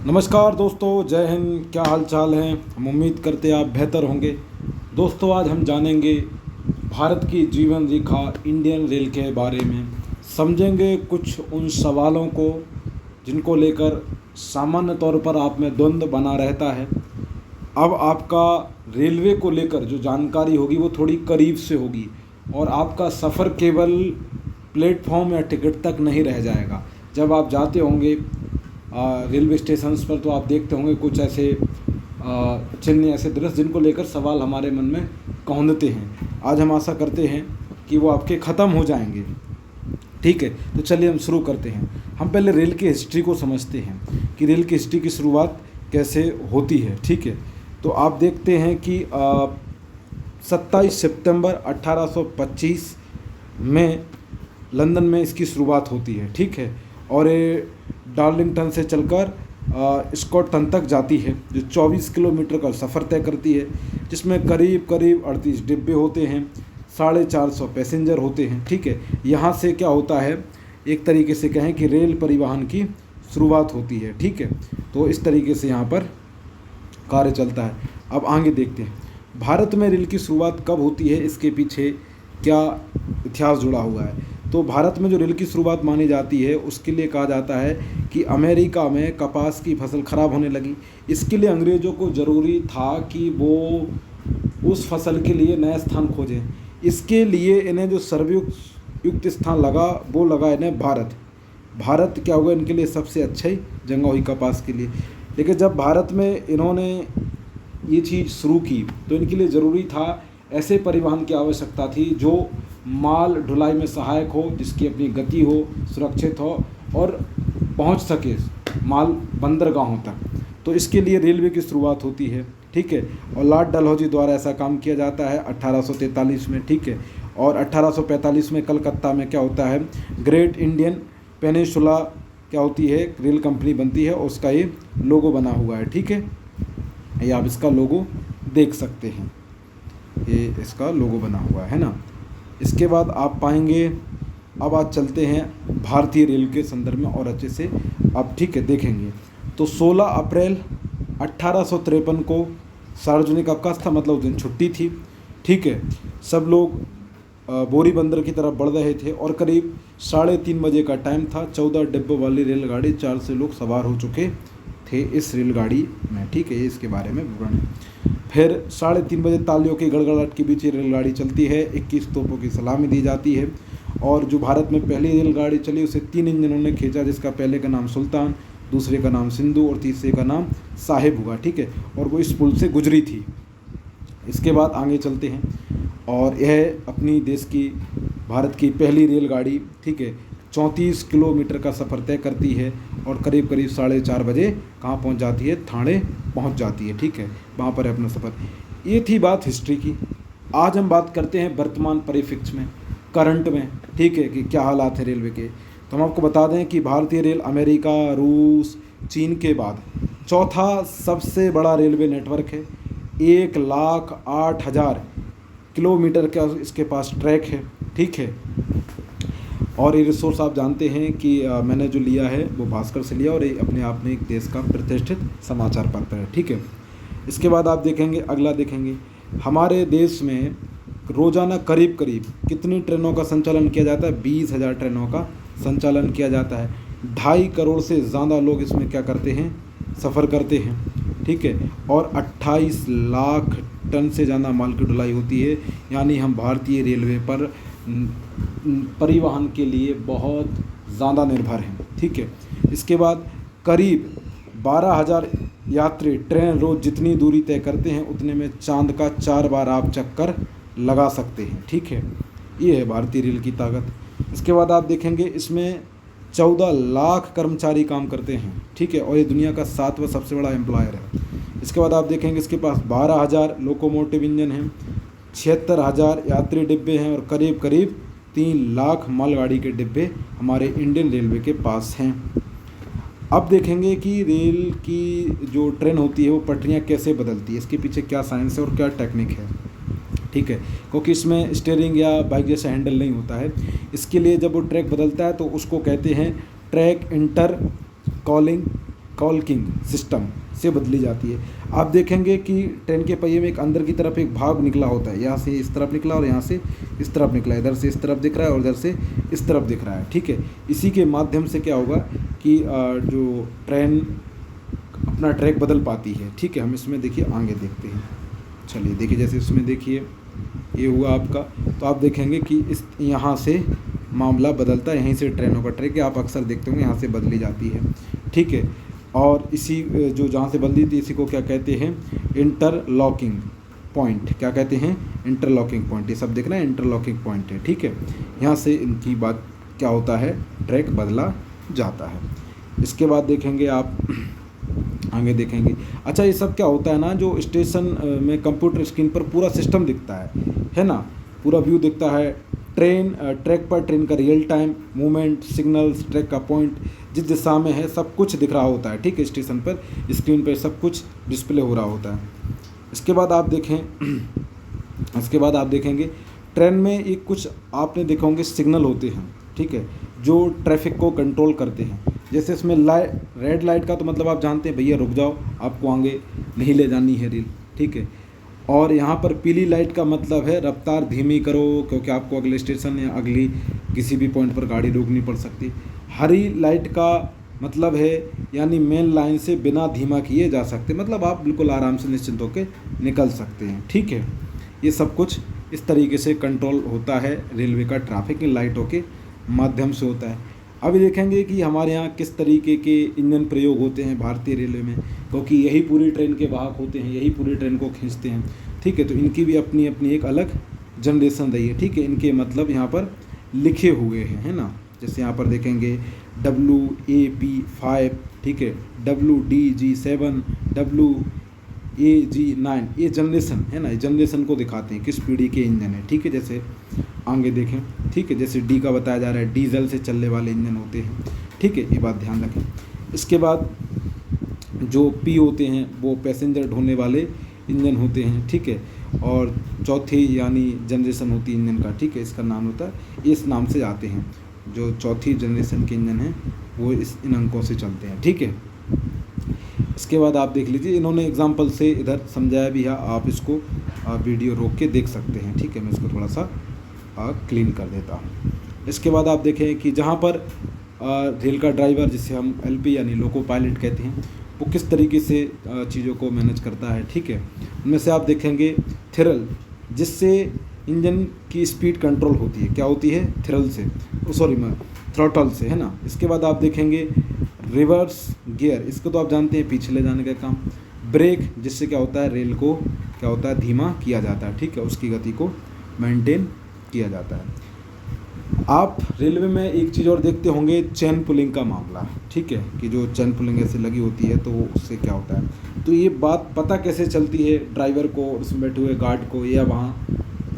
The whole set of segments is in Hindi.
नमस्कार दोस्तों, जय हिंद। क्या हाल चाल है? हम उम्मीद करते हैं आप बेहतर होंगे। दोस्तों, आज हम जानेंगे भारत की जीवन रेखा इंडियन रेल के बारे में। समझेंगे कुछ उन सवालों को जिनको लेकर सामान्य तौर पर आप में द्वंद्व बना रहता है। अब आपका रेलवे को लेकर जो जानकारी होगी वो थोड़ी करीब से होगी और आपका सफ़र केवल प्लेटफॉर्म या टिकट तक नहीं रह जाएगा। जब आप जाते होंगे रेलवे स्टेशंस पर तो आप देखते होंगे कुछ ऐसे चिन्ह, ऐसे दृश्य जिनको लेकर सवाल हमारे मन में कौंधते हैं। आज हम आशा करते हैं कि वो आपके ख़त्म हो जाएंगे। ठीक है, तो चलिए हम शुरू करते हैं। हम पहले रेल की हिस्ट्री को समझते हैं कि रेल की हिस्ट्री की शुरुआत कैसे होती है। ठीक है, तो आप देखते हैं कि 27 सितंबर 1825 में लंदन में इसकी शुरुआत होती है। ठीक है, और ये डार्लिंगटन से चलकर स्कॉटलैंड तक जाती है, जो 24 किलोमीटर का सफ़र तय करती है, जिसमें करीब करीब 38 डिब्बे होते हैं, 450 पैसेंजर होते हैं। ठीक है, यहाँ से क्या होता है, एक तरीके से कहें कि रेल परिवहन की शुरुआत होती है। ठीक है, तो इस तरीके से यहाँ पर कार्य चलता है। अब आगे देखते हैं भारत में रेल की शुरुआत कब होती है, इसके पीछे क्या इतिहास जुड़ा हुआ है। तो भारत में जो रेल की शुरुआत मानी जाती है उसके लिए कहा जाता है कि अमेरिका में कपास की फसल ख़राब होने लगी। इसके लिए अंग्रेज़ों को ज़रूरी था कि वो उस फसल के लिए नया स्थान खोजें। इसके लिए इन्हें जो सर्वयुक्त स्थान लगा वो लगा इन्हें भारत। भारत क्या हुआ इनके लिए सबसे अच्छी जगह हुई कपास के लिए। लेकिन जब भारत में इन्होंने ये चीज़ शुरू की तो इनके लिए ज़रूरी था, ऐसे परिवहन की आवश्यकता थी जो माल ढुलाई में सहायक हो, जिसकी अपनी गति हो, सुरक्षित हो और पहुंच सके माल बंदरगाहों तक। तो इसके लिए रेलवे की शुरुआत होती है। ठीक है, और लॉर्ड डलहौजी द्वारा ऐसा काम किया जाता है 1843 में। ठीक है, और 1845 में कलकत्ता में क्या होता है, ग्रेट इंडियन पेनिनसुला क्या होती है, रेल कंपनी बनती है और उसका ये लोगो बना हुआ है। ठीक है, ये आप इसका लोगो देख सकते हैं, ये इसका लोगो बना हुआ है ना। इसके बाद आप पाएंगे, अब आज चलते हैं भारतीय रेल के संदर्भ में और अच्छे से आप ठीक है देखेंगे। तो 16 अप्रैल 1853 को सार्वजनिक अवकाश था, मतलब उस दिन छुट्टी थी। ठीक है, सब लोग बोरी बंदर की तरफ बढ़ रहे थे और करीब 3:30 बजे का टाइम था। 14 डिब्बों वाली रेलगाड़ी, 4 से लोग सवार हो चुके थे इस रेलगाड़ी में। ठीक है, ये इसके बारे में विवरण है। फिर 3:30 बजे तालियों की गड़गड़ाहट के बीच ये रेलगाड़ी चलती है। 21 तोपों की सलामी दी जाती है और जो भारत में पहली रेलगाड़ी चली उसे 3 इंजनों ने खींचा, जिसका पहले का नाम सुल्तान, दूसरे का नाम सिंधु और तीसरे का नाम साहिब हुआ। ठीक है, और वो इस पुल से गुजरी थी। इसके बाद आगे चलते हैं और यह अपनी देश की भारत की पहली रेलगाड़ी, ठीक है, 34 किलोमीटर का सफ़र तय करती है और करीब करीब 4:30 बजे कहाँ पहुँच जाती है, थाने पहुँच जाती है। ठीक है, वहाँ पर है अपना सफ़र। ये थी बात हिस्ट्री की। आज हम बात करते हैं वर्तमान परिप्रेक्ष्य में, करंट में। ठीक है, कि क्या हालात है रेलवे के। तो हम आपको बता दें कि भारतीय रेल अमेरिका, रूस, चीन के बाद चौथा सबसे बड़ा रेलवे नेटवर्क है। 1,08,000 किलोमीटर का इसके पास ट्रैक है। ठीक है, और ये रिसोर्स आप जानते हैं कि मैंने जो लिया है वो भास्कर से लिया और ये अपने आप में एक देश का प्रतिष्ठित समाचार पत्र है। ठीक है, इसके बाद आप देखेंगे, अगला देखेंगे, हमारे देश में रोज़ाना करीब करीब कितनी ट्रेनों का संचालन किया जाता है, 20,000 ट्रेनों का संचालन किया जाता है। 2.5 करोड़ से ज़्यादा लोग इसमें क्या करते हैं, सफ़र करते हैं। ठीक है, और 28 लाख टन से ज़्यादा माल की ढुलाई होती है। यानी हम भारतीय रेलवे पर परिवहन के लिए बहुत ज़्यादा निर्भर हैं। ठीक है, इसके बाद करीब 12,000 यात्री ट्रेन रोज़ जितनी दूरी तय करते हैं उतने में चांद का 4 बार आप चक्कर लगा सकते हैं। ठीक है, ये है भारतीय रेल की ताकत। इसके बाद आप देखेंगे इसमें 14 लाख कर्मचारी काम करते हैं। ठीक है, और ये दुनिया का 7वां सबसे बड़ा एम्प्लॉयर है। इसके बाद आप देखेंगे इसके पास 12,000 लोकोमोटिव इंजन हैं, 76,000 यात्री डिब्बे हैं और करीब करीब 3 लाख मालगाड़ी के डिब्बे हमारे इंडियन रेलवे के पास हैं। अब देखेंगे कि रेल की जो ट्रेन होती है वो पटरियाँ कैसे बदलती है, इसके पीछे क्या साइंस है और क्या टेक्निक है। ठीक है, क्योंकि इसमें स्टीयरिंग या बाइक जैसा हैंडल नहीं होता है। इसके लिए जब वो ट्रैक बदलता है तो उसको कहते हैं ट्रैक इंटर कॉलिंग कॉल्किंग सिस्टम से बदली जाती है। आप देखेंगे कि ट्रेन के पहिए में एक अंदर की तरफ एक भाग निकला होता है, यहाँ से इस तरफ निकला और यहाँ से इस तरफ निकला, इधर से इस तरफ दिख रहा है और इधर से इस तरफ दिख रहा है, ठीक है। इसी के माध्यम से क्या होगा कि जो ट्रेन अपना ट्रैक बदल पाती है, ठीक है। हम इसमें देखिए आगे देखते हैं, चलिए देखिए, जैसे इसमें देखिए ये हुआ आपका, तो आप देखेंगे कि इस यहाँ से मामला बदलता है, यहीं से ट्रेनों का ट्रैक आप अक्सर देखते होंगे यहाँ से बदली जाती है, ठीक है। और इसी जो जहाँ से बदली थी इसी को क्या कहते हैं, इंटरलॉकिंग पॉइंट, क्या कहते हैं, इंटरलॉकिंग पॉइंट। ये सब देख रहे हैं, इंटरलॉकिंग पॉइंट है, ठीक है। यहाँ से इनकी बात क्या होता है, ट्रैक बदला जाता है। इसके बाद देखेंगे आप आगे देखेंगे। अच्छा, ये सब क्या होता है ना, जो स्टेशन में कंप्यूटर स्क्रीन पर पूरा सिस्टम दिखता है ना, पूरा व्यू दिखता है। ट्रैक पर ट्रेन का real time movement, signals, track का पॉइंट जिस दिशा में है सब कुछ दिख रहा होता है, ठीक है। स्टेशन पर स्क्रीन पर सब कुछ डिस्प्ले हो रहा होता है। इसके बाद आप देखेंगे ट्रेन में एक कुछ आपने देखा होंगे सिग्नल होते हैं, ठीक है, जो ट्रैफिक को कंट्रोल करते हैं। जैसे इसमें रेड लाइट का तो मतलब आप जानते हैं भैया रुक जाओ, आपको आगे नहीं ले जानी है रेल, ठीक है। और यहाँ पर पीली लाइट का मतलब है रफ्तार धीमी करो, क्योंकि आपको अगले स्टेशन या अगली किसी भी पॉइंट पर गाड़ी रोकनी पड़ सकती। हरी लाइट का मतलब है यानी मेन लाइन से बिना धीमा किए जा सकते, मतलब आप बिल्कुल आराम से निश्चिंत होकर निकल सकते हैं, ठीक है। ये सब कुछ इस तरीके से कंट्रोल होता है रेलवे का, ट्रैफिक लाइटों के माध्यम से होता है। अभी देखेंगे कि हमारे यहाँ किस तरीके के इंजन प्रयोग होते हैं भारतीय रेलवे में, क्योंकि यही पूरी ट्रेन के वाहक होते हैं, यही पूरी ट्रेन को खींचते हैं, ठीक है। तो इनकी भी अपनी अपनी एक अलग जनरेशन रही है, ठीक है। इनके मतलब यहाँ पर लिखे हुए हैं, है ना। जैसे यहाँ पर देखेंगे WAP5, ठीक है, WDG7, WAG9, ये जनरेशन है ना, ये जनरेशन को दिखाते हैं किस पीढ़ी के इंजन है, ठीक है। जैसे आगे देखें, ठीक है, जैसे D का बताया जा रहा है डीजल से चलने वाले इंजन होते हैं, ठीक है, ये बात ध्यान रखें। इसके बाद जो P होते हैं वो पैसेंजर ढोने वाले इंजन होते हैं, ठीक है। और चौथी यानी जनरेशन होती है इंजन का, ठीक है, इसका नाम होता है, इस नाम से आते हैं। जो चौथी जनरेशन के इंजन हैं वो इन अंकों से चलते हैं, ठीक है। इसके बाद आप देख लीजिए, इन्होंने एग्जाम्पल से इधर समझाया भी है, आप इसको वीडियो रोक के देख सकते हैं, ठीक है। मैं इसको थोड़ा सा क्लीन कर देता हूँ। इसके बाद आप देखें कि जहाँ पर रेल का ड्राइवर, जिसे हम LP यानी लोको पायलट कहते हैं, वो किस तरीके से चीज़ों को मैनेज करता है, ठीक है। उनमें से आप देखेंगे थ्रल, जिससे इंजन की स्पीड कंट्रोल होती है, क्या होती है, थ्रल से, थ्रॉटल से, है ना। इसके बाद आप देखेंगे रिवर्स गियर, इसको तो आप जानते हैं पीछे ले जाने का काम। ब्रेक, जिससे क्या होता है, रेल को क्या होता है, धीमा किया जाता है, ठीक है, उसकी गति को मेंटेन किया जाता है। आप रेलवे में एक चीज़ और देखते होंगे, चेन पुलिंग का मामला, ठीक है, कि जो चेन पुलिंग ऐसे लगी होती है तो उससे क्या होता है। तो ये बात पता कैसे चलती है ड्राइवर को, उसमें बैठे हुए गार्ड को या वहाँ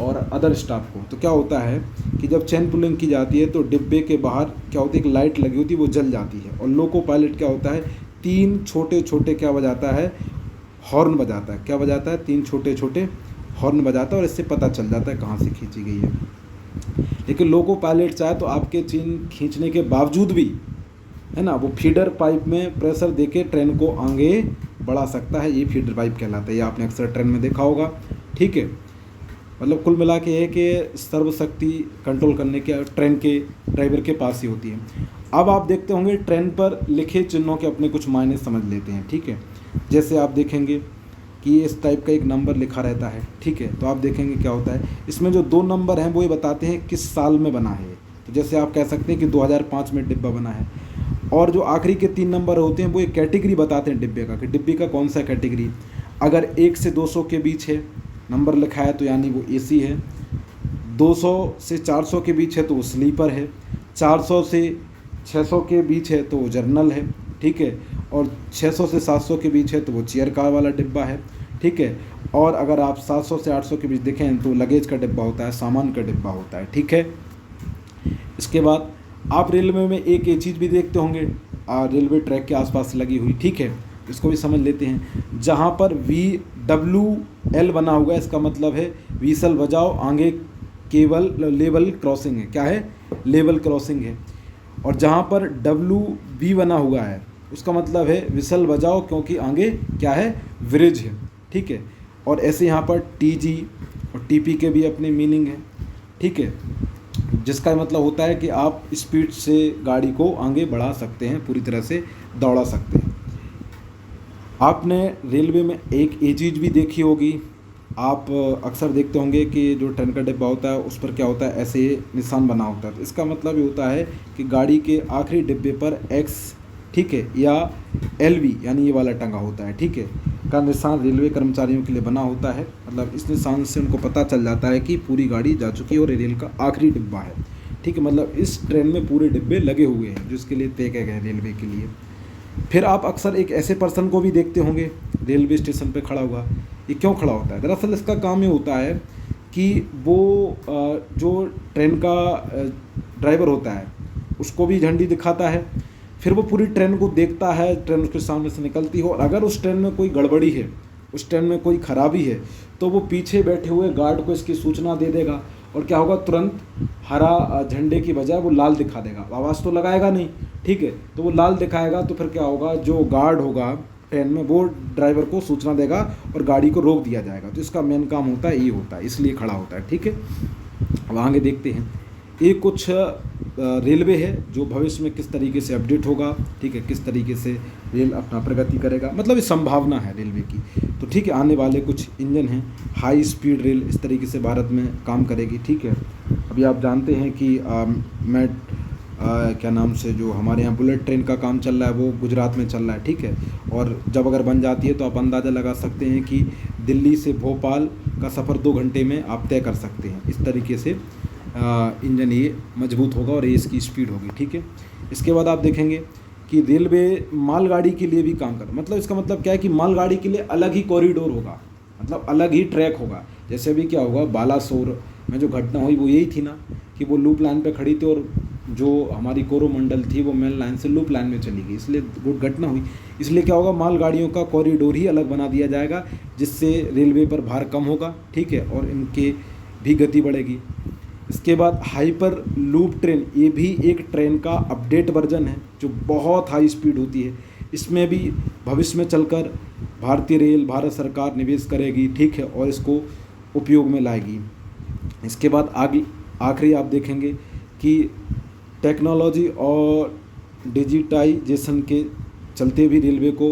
और अदर स्टाफ को। तो क्या होता है कि जब चेन पुलिंग की जाती है तो डिब्बे के बाहर क्या होती है, एक लाइट लगी होती है, वो जल जाती है। और लोको पायलट क्या होता है, 3 छोटे छोटे क्या बजाता है, हॉर्न बजाता है। क्या बजाता है, 3 छोटे छोटे हॉर्न बजाता है, और इससे पता चल जाता है कहाँ से खींची गई है। लेकिन लोको पायलट चाहे तो आपके चेन खींचने के बावजूद भी, है ना, वो फीडर पाइप में प्रेशर देके ट्रेन को आगे बढ़ा सकता है। ये फीडर पाइप कहलाता है, ये आपने अक्सर ट्रेन में देखा होगा, ठीक है। मतलब कुल मिला के है कि सर्वशक्ति कंट्रोल करने के ट्रेन के ड्राइवर के पास ही होती है। अब आप देखते होंगे ट्रेन पर लिखे चिन्हों के अपने कुछ मायने समझ लेते हैं, ठीक है। जैसे आप देखेंगे कि इस टाइप का एक नंबर लिखा रहता है, ठीक है। तो आप देखेंगे क्या होता है, इसमें जो 2 नंबर हैं वो ये बताते हैं किस साल में बना है। तो जैसे आप कह सकते हैं कि 2005 में डिब्बा बना है। और जो आखिरी के 3 नंबर होते हैं वो एक कैटेगरी बताते हैं डिब्बे का, कि डिब्बे का कौन सा कैटेगरी। अगर 1 से 200 के बीच है नंबर लिखा है तो यानी वो AC है, 200 से 400 के बीच है तो वो स्लीपर है, 400 से 600 के बीच है तो वो जर्नल है, ठीक है। और 600 से 700 के बीच है तो वो चेयर कार वाला डिब्बा है, ठीक है। और अगर आप 700 से 800 के बीच देखें तो लगेज का डिब्बा होता है, सामान का डिब्बा होता है, ठीक है। इसके बाद आप रेलवे में एक ये चीज़ भी देखते होंगे, रेलवे ट्रैक के आसपास लगी हुई, ठीक है, इसको भी समझ लेते हैं। जहाँ पर VWL बना हुआ है, इसका मतलब है व्हीसल बजाओ, आगे केवल लेवल क्रॉसिंग है, क्या है, लेवल क्रॉसिंग है। और जहाँ पर WB बना हुआ है उसका मतलब है विसल बजाओ क्योंकि आगे क्या है, ब्रिज है, ठीक है। और ऐसे यहाँ पर टीजी और टीपी के भी अपने मीनिंग है, ठीक है, जिसका मतलब होता है कि आप स्पीड से गाड़ी को आगे बढ़ा सकते हैं, पूरी तरह से दौड़ा सकते हैं। आपने रेलवे में एक ये चीज़ भी देखी होगी, आप अक्सर देखते होंगे कि जो ट्रेन का डिब्बा होता है उस पर क्या होता है, ऐसे निशान बना होता है। तो इसका मतलब ये होता है कि गाड़ी के आखिरी डिब्बे पर एक्स, ठीक है, या एलवी यानी ये वाला टंगा होता है, ठीक है, का निशान रेलवे कर्मचारियों के लिए बना होता है। मतलब इस निशान से उनको पता चल जाता है कि पूरी गाड़ी जा चुकी है और रेल का आखिरी डिब्बा है, ठीक है। मतलब इस ट्रेन में पूरे डिब्बे लगे हुए हैं जो इसके लिए तय किए गए रेलवे के लिए। फिर आप अक्सर एक ऐसे पर्सन को भी देखते होंगे रेलवे स्टेशन पे खड़ा हुआ। ये क्यों खड़ा होता है? दरअसल इसका काम ये होता है कि वो जो ट्रेन का ड्राइवर होता है उसको भी झंडी दिखाता है, फिर वो पूरी ट्रेन को देखता है, ट्रेन उसके सामने से निकलती है, और अगर उस ट्रेन में कोई गड़बड़ी है, उस ट्रेन में कोई खराबी है, तो वो पीछे बैठे हुए गार्ड को इसकी सूचना दे देगा, और क्या होगा, तुरंत हरा झंडे की बजाय वो लाल दिखा देगा। आवाज़ तो लगाएगा नहीं, ठीक है, तो वो लाल दिखाएगा, तो फिर क्या होगा, जो गार्ड होगा ट्रेन में वो ड्राइवर को सूचना देगा और गाड़ी को रोक दिया जाएगा। तो इसका मेन काम होता है, ये होता है, इसलिए खड़ा होता है, ठीक है। अब आगे देखते हैं, ये कुछ रेलवे है जो भविष्य में किस तरीके से अपडेट होगा, ठीक है, किस तरीके से रेल अपना प्रगति करेगा, मतलब ये संभावना है रेलवे की। तो ठीक है, आने वाले कुछ इंजन हैं, हाई स्पीड रेल इस तरीके से भारत में काम करेगी, ठीक है। अभी आप जानते हैं कि क्या नाम से जो हमारे यहाँ बुलेट ट्रेन का काम चल रहा है वो गुजरात में चल रहा है, ठीक है। और जब अगर बन जाती है तो आप अंदाज़ा लगा सकते हैं कि दिल्ली से भोपाल का सफ़र 2 घंटे में आप तय कर सकते हैं। इस तरीके से इंजन ये मजबूत होगा और ये इसकी स्पीड होगी, ठीक है। इसके बाद आप देखेंगे कि रेलवे मालगाड़ी के लिए भी काम कर, मतलब इसका मतलब क्या है कि मालगाड़ी के लिए अलग ही कॉरिडोर होगा, मतलब अलग ही ट्रैक होगा। जैसे अभी क्या होगा, बालासोर में जो घटना हुई वो यही थी ना, कि वो लूप लाइन पे खड़ी थी और जो हमारी कोरोमंडल थी वो मेन लाइन से लूप लाइन में चली गई, इसलिए वो घटना हुई। इसलिए क्या होगा, मालगाड़ियों का कॉरिडोर ही अलग बना दिया जाएगा, जिससे रेलवे पर भार कम होगा, ठीक है, और इनके भी गति बढ़ेगी। इसके बाद हाइपर लूप ट्रेन, ये भी एक ट्रेन का अपडेट वर्जन है जो बहुत हाई स्पीड होती है। इसमें भी भविष्य में चलकर भारतीय रेल, भारत सरकार निवेश करेगी, ठीक है, और इसको उपयोग में लाएगी। इसके बाद आगे आखिरी आप देखेंगे कि टेक्नोलॉजी और डिजिटाइजेशन के चलते भी रेलवे को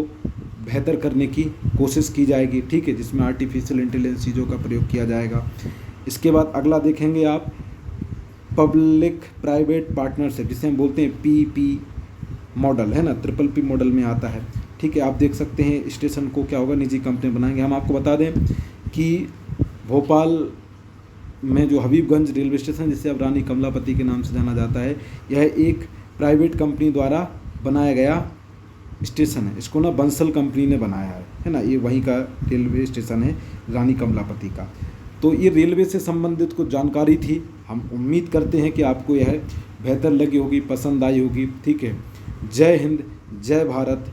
बेहतर करने की कोशिश की जाएगी, ठीक है, जिसमें आर्टिफिशियल इंटेलिजेंस चीज़ों का प्रयोग किया जाएगा। इसके बाद अगला देखेंगे आप पब्लिक प्राइवेट पार्टनरशिप, जिसे हम बोलते हैं पीपी मॉडल, है ना, ट्रिपल पी मॉडल में आता है, ठीक है। आप देख सकते हैं स्टेशन को क्या होगा, निजी कंपनी बनाएंगे। हम आपको बता दें कि भोपाल में जो हबीबगंज रेलवे स्टेशन, जिसे अब रानी कमलापति के नाम से जाना जाता है, यह एक प्राइवेट कंपनी द्वारा बनाया गया स्टेशन है। इसको ना बंसल कंपनी ने बनाया है ना, ये वहीं का रेलवे स्टेशन है रानी कमलापति का। तो ये रेलवे से संबंधित कुछ जानकारी थी। हम उम्मीद करते हैं कि आपको यह बेहतर लगी होगी, पसंद आई होगी, ठीक है। जय हिंद, जय भारत।